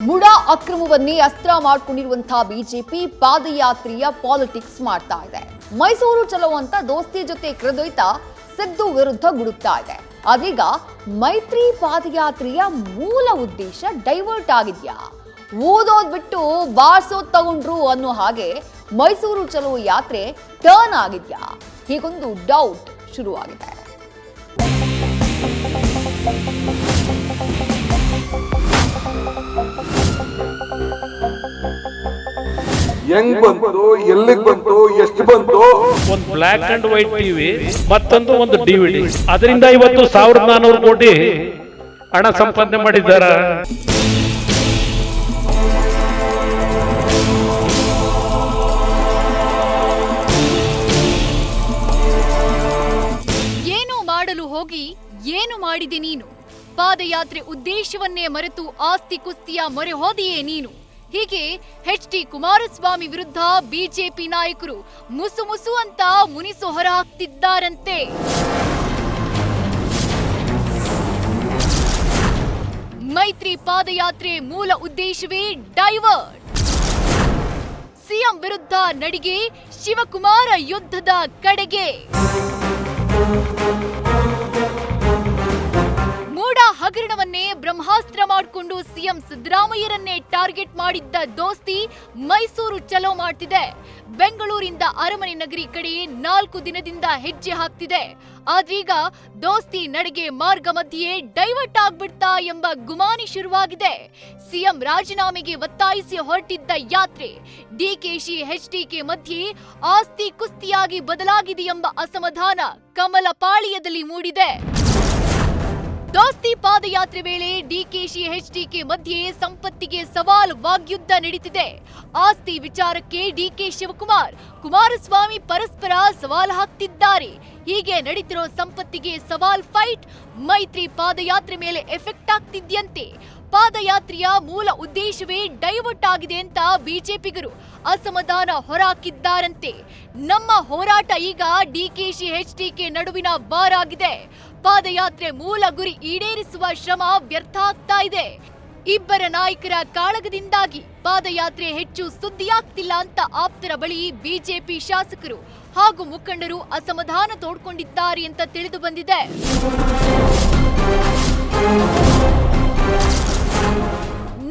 ಮುಡಾ ಅಕ್ರಮವನ್ನೇ ಅಸ್ತ್ರ ಮಾಡಿಕೊಂಡಿರುವಂತಹ BJP ಪಾದಯಾತ್ರೆಯ politics ಮಾಡ್ತಾ ಇದೆ. ಮೈಸೂರು ಚಲೋ ಅಂತ ದೋಸ್ತಿ ಜೊತೆ ಕರೆದೊಯ್ತಾ ಸಿದ್ದು ವಿರುದ್ಧ ಗುಡುಕ್ತಾ ಇದೆ. ಅದೀಗ ಮೈತ್ರಿ ಪಾದಯಾತ್ರೆಯ ಮೂಲ ಉದ್ದೇಶ ಡೈವರ್ಟ್ ಆಗಿದ್ಯಾ, ಓದೋದ್ ಬಿಟ್ಟು ಬಾರ್ಸೋದ್ ತಗೊಂಡ್ರು ಅನ್ನೋ ಹಾಗೆ ಮೈಸೂರು ಚಲೋ ಯಾತ್ರೆ ಟರ್ನ್ ಆಗಿದ್ಯಾ? ಹೀಗೊಂದು ಡೌಟ್ ಶುರುವಾಗಿದೆ. ಹೆಂಗ್ ಬಂತು, ಎಲ್ಲಿಗೆ ಬಂತು, ಎಷ್ಟು ಬಂತು? ಒಂದು ಬ್ಲಾಕ್ ಅಂಡ್ ವೈಟ್ ಟಿವಿ, ಮತ್ತೊಂದು ಒಂದು ಡಿವಿಡಿ. ಅದರಿಂದ ಇವತ್ತು 1400 ಕೋಟಿ ಹಣ ಸಂಪಾದನೆ ಮಾಡಿದ್ದಾರ. ಏನು ಮಾಡಲು ಹೋಗಿ ಏನು ಮಾಡಿದೆ ನೀನು? ಪಾದಯಾತ್ರೆ ಉದ್ದೇಶವನ್ನೇ ಮರೆತು ಆಸ್ತಿ ಕುಸ್ತಿಯ ಮೊರೆ ಹೋದೆಯೇ ನೀನು? ಹೀಗೆ ಎಚ್.ಡಿ. ಕುಮಾರಸ್ವಾಮಿ ವಿರುದ್ಧ ಬಿಜೆಪಿ ನಾಯಕರು ಮುಸು ಮುಸು ಅಂತ ಮುನಿಸು ಹೊರಹಾಕ್ತಿದ್ದಾರಂತೆ. ಮೈತ್ರಿ ಪಾದಯಾತ್ರೆ ಮೂಲ ಉದ್ದೇಶವೇ ಡೈವರ್ಟ್. ಸಿಎಂ ವಿರುದ್ಧ ನಡಿಗೆ, ಶಿವಕುಮಾರ ಯುದ್ಧದ ಕಡೆಗೆ. ಮೂಡ ಹಗರಣವನ್ನೇ ಬ್ರಹ್ಮಾಸ್ತ್ರ ಮಾಡಿಕೊಂಡು ಸಿಎಂ ಸಿದ್ದರಾಮಯ್ಯರನ್ನೇ ಟಾರ್ಗೆಟ್ ಮಾಡಿದ್ದ ದೋಸ್ತಿ ಮೈಸೂರು ಚಲೋ ಮಾಡ್ತಿದೆ. ಬೆಂಗಳೂರಿಂದ ಅರಮನೆ ನಗರಿ ಕಡೆ 4 ದಿನದಿಂದ ಹೆಜ್ಜೆ ಹಾಕ್ತಿದೆ. ಆದ್ರೀಗ ದೋಸ್ತಿ ನಡೆಗೆ ಮಾರ್ಗ ಮಧ್ಯೆ ಡೈವರ್ಟ್ ಆಗ್ಬಿಡ್ತಾ ಎಂಬ ಗುಮಾನಿ ಶುರುವಾಗಿದೆ. ಸಿಎಂ ರಾಜೀನಾಮೆಗೆ ಒತ್ತಾಯಿಸಿ ಹೊರಟಿದ್ದ ಯಾತ್ರೆ ಡಿಕೆಶಿ ಎಚ್ಡಿಕೆ ಮಧ್ಯೆ ಆಸ್ತಿ ಕುಸ್ತಿಯಾಗಿ ಬದಲಾಗಿದೆ ಎಂಬ ಅಸಮಾಧಾನ ಕಮಲ ಪಾಳ್ಯದಲ್ಲಿ ಮೂಡಿದೆ. ದೋಸ್ತಿ ಪಾದಯಾತ್ರೆ ವೇಳೆ ಡಿಕೆಶಿ ಎಚ್ಡಿಕೆ ಮಧ್ಯೆ ಸಂಪತ್ತಿಗೆ ಸವಾಲ್ ವಾಗ್ಯುದ್ಧ ನಡೀತಿದೆ. ಆಸ್ತಿ ವಿಚಾರಕ್ಕೆ ಡಿಕೆ ಶಿವಕುಮಾರ್, ಕುಮಾರಸ್ವಾಮಿ ಪರಸ್ಪರ ಸವಾಲ್ ಹಾಕ್ತಿದ್ದಾರೆ. ಹೀಗೆ ನಡೀತಿರೋ ಸಂಪತ್ತಿಗೆ ಸವಾಲ್ ಫೈಟ್ ಮೈತ್ರಿ ಪಾದಯಾತ್ರೆ ಮೇಲೆ ಎಫೆಕ್ಟ್ ಆಗ್ತಿದ್ಯಂತೆ. ಪಾದಯಾತ್ರೆಯ ಮೂಲ ಉದ್ದೇಶವೇ ಡೈವರ್ಟ್ ಆಗಿದೆ ಅಂತ ಬಿಜೆಪಿಗರು ಅಸಮಾಧಾನ ಹೊರಹಾಕಿದ್ದಾರಂತೆ. ನಮ್ಮ ಹೋರಾಟ ಈಗ ಡಿಕೆಶಿ ಎಚ್ಡಿಕೆ ನಡುವಿನ ವಾರ್ ಆಗಿದೆ. ಪಾದಯಾತ್ರೆ ಮೂಲ ಗುರಿ ಈಡೇರಿಸುವ ಶ್ರಮ ವ್ಯರ್ಥ ಆಗ್ತಾ ಇದೆ. ಇಬ್ಬರ ನಾಯಕರ ಕಾಳಗದಿಂದಾಗಿ ಪಾದಯಾತ್ರೆ ಹೆಚ್ಚು ಸುದ್ದಿಯಾಗ್ತಿಲ್ಲ ಅಂತ ಆಪ್ತರ ಬಳಿ ಬಿಜೆಪಿ ಶಾಸಕರು ಹಾಗೂ ಮುಖಂಡರು ಅಸಮಾಧಾನ ತೋಡ್ಕೊಂಡಿದ್ದಾರೆ ಅಂತ ತಿಳಿದು ಬಂದಿದೆ.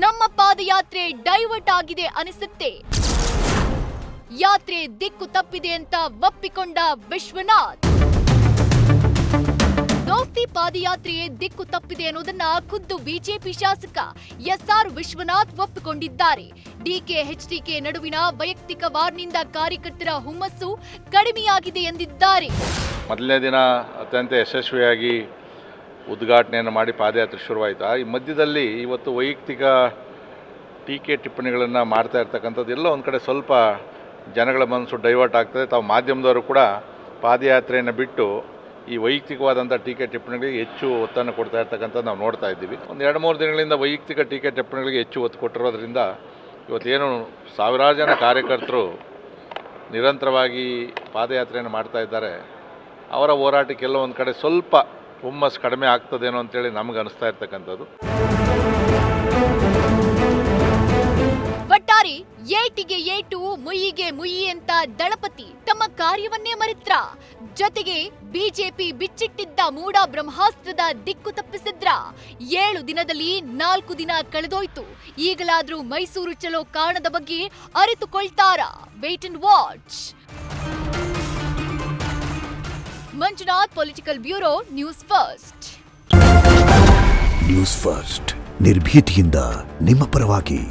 ನಮ್ಮ ಪಾದಯಾತ್ರೆ ಡೈವರ್ಟ್ ಆಗಿದೆ ಅನಿಸುತ್ತೆ. ಯಾತ್ರೆ ದಿಕ್ಕು ತಪ್ಪಿದೆ ಅಂತ ಒಪ್ಪಿಕೊಂಡ ವಿಶ್ವನಾಥ್. ದೋಸ್ತಿ ಪಾದಯಾತ್ರೆಯೇ ದಿಕ್ಕು ತಪ್ಪಿದೆ ಅನ್ನೋದನ್ನ ಖುದ್ದು ಬಿಜೆಪಿ ಶಾಸಕ ಎಸ್ಆರ್ ವಿಶ್ವನಾಥ್ ಒಪ್ಪಿಕೊಂಡಿದ್ದಾರೆ. ಡಿಕೆ ಎಚ್ಡಿಕೆ ನಡುವಿನ ವೈಯಕ್ತಿಕ ವಾರ್ನಿಂದ ಕಾರ್ಯಕರ್ತರ ಹುಮ್ಮಸ್ಸು ಕಡಿಮೆಯಾಗಿದೆ ಎಂದಿದ್ದಾರೆ. ಮೊದಲನೇ ದಿನ ಅತ್ಯಂತ ಯಶಸ್ವಿಯಾಗಿ ಉದ್ಘಾಟನೆಯನ್ನು ಮಾಡಿ ಪಾದಯಾತ್ರೆ ಶುರುವಾಯಿತು. ಈ ಮಧ್ಯದಲ್ಲಿ ಇವತ್ತು ವೈಯಕ್ತಿಕ ಟೀಕೆ ಟಿಪ್ಪಣಿಗಳನ್ನು ಮಾಡ್ತಾ ಇರ್ತಕ್ಕಂಥದ್ದು ಎಲ್ಲ ಒಂದು ಕಡೆ ಸ್ವಲ್ಪ ಜನಗಳ ಮನಸ್ಸು ಡೈವರ್ಟ್ ಆಗ್ತದೆ. ತಾವು ಮಾಧ್ಯಮದವರು ಕೂಡ ಪಾದಯಾತ್ರೆಯನ್ನು ಬಿಟ್ಟು ಈ ವೈಯಕ್ತಿಕವಾದಂಥ ಟೀಕೆ ಟಿಪ್ಪಣಿಗಳಿಗೆ ಹೆಚ್ಚು ಒತ್ತನ್ನು ಕೊಡ್ತಾ ಇರ್ತಕ್ಕಂಥದ್ದು ನಾವು ನೋಡ್ತಾ ಇದ್ದೀವಿ. ಒಂದು 2-3 ದಿನಗಳಿಂದ ವೈಯಕ್ತಿಕ ಟೀಕೆ ಟಿಪ್ಪಣಿಗಳಿಗೆ ಹೆಚ್ಚು ಒತ್ತು ಕೊಟ್ಟಿರೋದ್ರಿಂದ ಇವತ್ತೇನು ಸಾವಿರಾರು ಜನ ಕಾರ್ಯಕರ್ತರು ನಿರಂತರವಾಗಿ ಪಾದಯಾತ್ರೆಯನ್ನು ಮಾಡ್ತಾ ಇದ್ದಾರೆ, ಅವರ ಹೋರಾಟಕ್ಕೆಲ್ಲ ಒಂದು ಕಡೆ ಸ್ವಲ್ಪ ಹುಮ್ಮಸ್ ಕಡಿಮೆ ಆಗ್ತದೇನೋ ಅಂತೇಳಿ ನಮ್ಗೆ ಅನಿಸ್ತಾ ಇರ್ತಕ್ಕಂಥದ್ದು. ಒಟ್ಟಾರೆ ಏಟಿಗೆ ಏಟು, ಮುಯ್ಯಿಗೆ ಮುಯ್ಯಿ ಅಂತ ದಳಪತಿ ತಮ್ಮ ಕಾರ್ಯವನ್ನೇ ಮರೆತ್ರ. ಜೊತೆಗೆ ಬಿಜೆಪಿ ಬಿಚ್ಚಿಟ್ಟಿದ್ದ ಮೂಡ ಬ್ರಹ್ಮಾಸ್ತ್ರದ ದಿಕ್ಕು ತಪ್ಪಿಸಿದ್ರ. 7 ದಿನದಲ್ಲಿ 4 ದಿನ ಕಳೆದೋಯ್ತು. ಈಗಲಾದ್ರೂ ಮೈಸೂರು ಚಲೋ ಕಾರಣದ ಬಗ್ಗೆ ಅರಿತುಕೊಳ್ತಾರ? Wait and watch. Manjunath, political bureau, news first. News first ನಿರ್ಭೀತಿಯಿಂದ ನಿಮ್ಮ ಪರವಾಗಿ.